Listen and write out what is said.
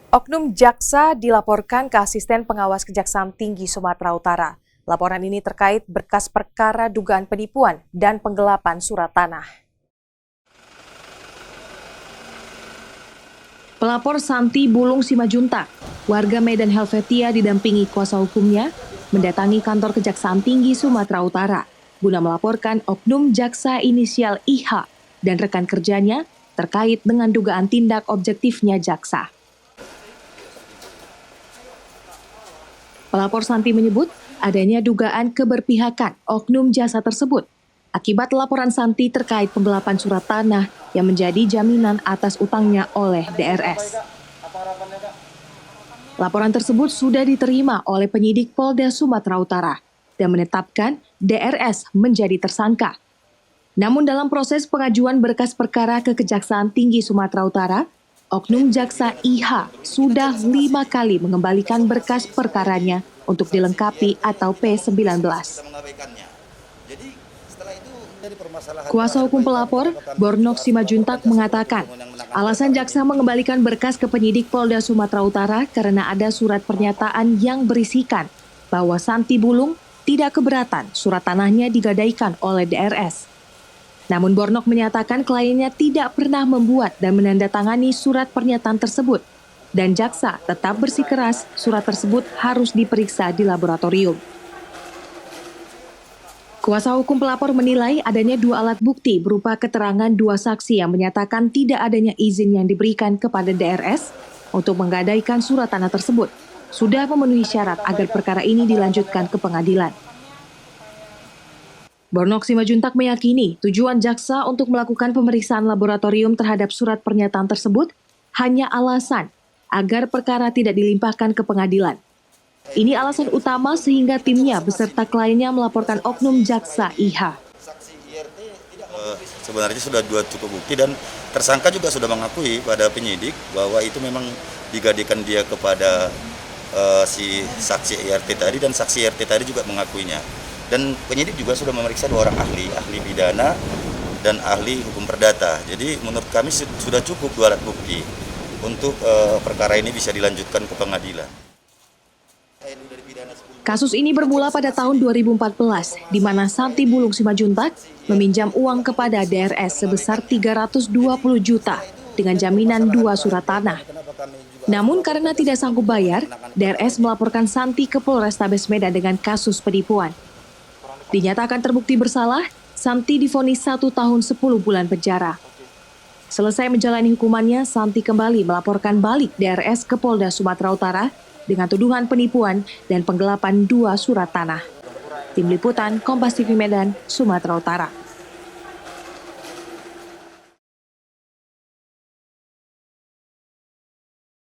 Oknum jaksa dilaporkan ke Asisten Pengawas Kejaksaan Tinggi Sumatera Utara. Laporan ini terkait berkas perkara dugaan penipuan dan penggelapan surat tanah. Pelapor Santi Bulung Simajuntak, warga Medan Helvetia didampingi kuasa hukumnya, mendatangi kantor Kejaksaan Tinggi Sumatera Utara guna melaporkan oknum jaksa inisial IH dan rekan kerjanya terkait dengan dugaan tindak objektifnya jaksa. Pelapor Santi menyebut adanya dugaan keberpihakan oknum jasa tersebut akibat laporan Santi terkait penggelapan surat tanah yang menjadi jaminan atas utangnya oleh DRS. Laporan tersebut sudah diterima oleh penyidik Polda Sumatera Utara dan menetapkan DRS menjadi tersangka. Namun dalam proses pengajuan berkas perkara ke Kejaksaan Tinggi Sumatera Utara, oknum jaksa IH sudah 5 kali mengembalikan berkas perkaranya untuk dilengkapi atau P19. Kuasa hukum pelapor, Bornok Simajuntak mengatakan, alasan jaksa mengembalikan berkas ke penyidik Polda Sumatera Utara karena ada surat pernyataan yang berisikan bahwa Santi Bulung tidak keberatan surat tanahnya digadaikan oleh DRS. Namun Bornok menyatakan kliennya tidak pernah membuat dan menandatangani surat pernyataan tersebut, dan jaksa tetap bersikeras surat tersebut harus diperiksa di laboratorium. Kuasa hukum pelapor menilai adanya 2 alat bukti berupa keterangan 2 saksi yang menyatakan tidak adanya izin yang diberikan kepada DRS untuk menggadaikan surat tanah tersebut, sudah memenuhi syarat agar perkara ini dilanjutkan ke pengadilan. Bornok Simajuntak meyakini tujuan jaksa untuk melakukan pemeriksaan laboratorium terhadap surat pernyataan tersebut hanya alasan agar perkara tidak dilimpahkan ke pengadilan. Ini alasan utama sehingga timnya beserta kliennya melaporkan oknum jaksa IH. Sebenarnya sudah 2 cukup bukti dan tersangka juga sudah mengakui pada penyidik bahwa itu memang digadaikan dia kepada si saksi IRT tadi, dan saksi IRT tadi juga mengakuinya. Dan penyidik juga sudah memeriksa 2 orang ahli pidana dan ahli hukum perdata. Jadi menurut kami sudah cukup 2 alat bukti untuk perkara ini bisa dilanjutkan ke pengadilan. Kasus ini bermula pada tahun 2014, di mana Santi Bulung Simajuntak meminjam uang kepada DRS sebesar 320 juta dengan jaminan 2 surat tanah. Namun karena tidak sanggup bayar, DRS melaporkan Santi ke Polrestabes Medan dengan kasus penipuan. Dinyatakan terbukti bersalah, Santi divonis 1 tahun 10 bulan penjara. Selesai menjalani hukumannya, Santi kembali melaporkan balik DRS ke Polda Sumatera Utara dengan tuduhan penipuan dan penggelapan 2 surat tanah. Tim Liputan Kompas TV Medan, Sumatera Utara.